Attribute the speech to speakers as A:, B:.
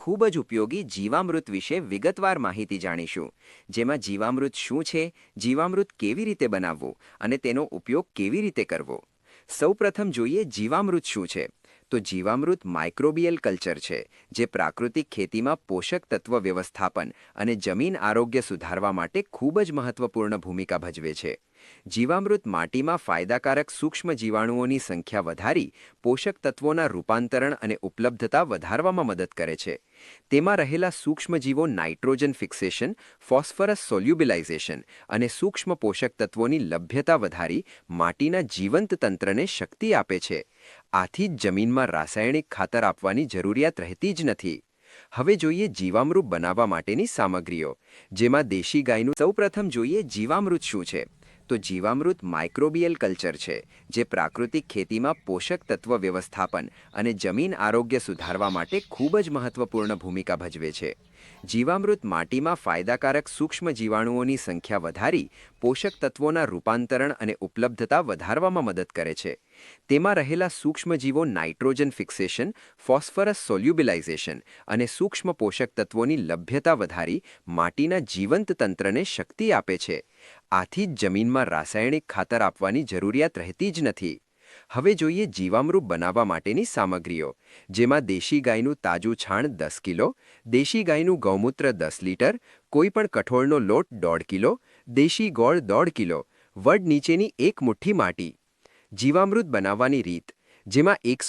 A: ખૂબ જ ઉપયોગી જીવામૃત વિશે વિગતવાર માહિતી જાણીશું, જેમાં જીવામૃત શું છે, જીવામૃત કેવી રીતે બનાવવું અને તેનો ઉપયોગ કેવી રીતે કરવો. સૌપ્રથમ જોઈએ જીવામૃત શું છે. તો જીવામૃત માઇક્રોબિયલ કલ્ચર છે, જે પ્રાકૃતિક ખેતીમાં પોષક તત્વ વ્યવસ્થાપન અને જમીન આરોગ્ય સુધારવા માટે ખૂબ જ મહત્વપૂર્ણ ભૂમિકા ભજવે છે. જીવામૃત માટીમાં ફાયદાકારક સૂક્ષ્મ જીવાણુઓની સંખ્યા વધારી પોષક તત્વોના રૂપાંતરણ અને ઉપલબ્ધતા વધારવામાં મદદ કરે છે. તેમાં રહેલા સૂક્ષ્મજીવો નાઇટ્રોજન ફિક્સેશન, ફોસ્ફરસ સોલ્યુબિલાઇઝેશન અને સૂક્ષ્મ પોષક તત્વોની લભ્યતા વધારી માટીના જીવંત તંત્રને શક્તિ આપે છે. આથી જ જમીનમાં રાસાયણિક ખાતર આપવાની જરૂરિયાત રહેતી જ નથી. હવે જોઈએ જીવામૃત બનાવવા માટેની સામગ્રીઓ, જેમાં દેશી ગાયનું સૌપ્રથમ જોઈએ જીવામૃત શું છે. તો જીવામૃત માઇક્રોબિયલ કલ્ચર છે, જે પ્રાકૃતિક ખેતીમાં પોષક તત્વ વ્યવસ્થાપન અને જમીન આરોગ્ય સુધારવા માટે ખૂબ જ મહત્વપૂર્ણ ભૂમિકા ભજવે છે. જીવામૃત માટીમાં ફાયદાકારક સૂક્ષ્મ જીવાણુઓની સંખ્યા વધારી પોષક તત્વોના રૂપાંતરણ અને ઉપલબ્ધતા વધારવામાં મદદ કરે છે. તેમાં રહેલા સૂક્ષ્મજીવો નાઇટ્રોજન ફિક્સેશન, ફોસ્ફરસ સોલ્યુબિલાઇઝેશન અને સૂક્ષ્મ પોષક તત્વોની લભ્યતા વધારી માટીના જીવંત તંત્રને શક્તિ આપે છે. આથી જ જમીનમાં રાસાયણિક ખાતર આપવાની જરૂરિયાત રહેતી જ નથી. હવે જોઈએ જીવામૃત બનાવવા માટેની સામગ્રીઓ, જેમાં દેશી ગાયનું તાજું છાણ 10 કિલો, દેશી ગાયનું ગૌમૂત્ર 10 લીટર, કોઈપણ કઠોળનો લોટ 1.5 કિલો, દેશી ગોળ 1.5 કિલો, વડ નીચેની એક મુઠ્ઠી માટી. જીવામૃત બનાવવાની રીત, જેમાં 100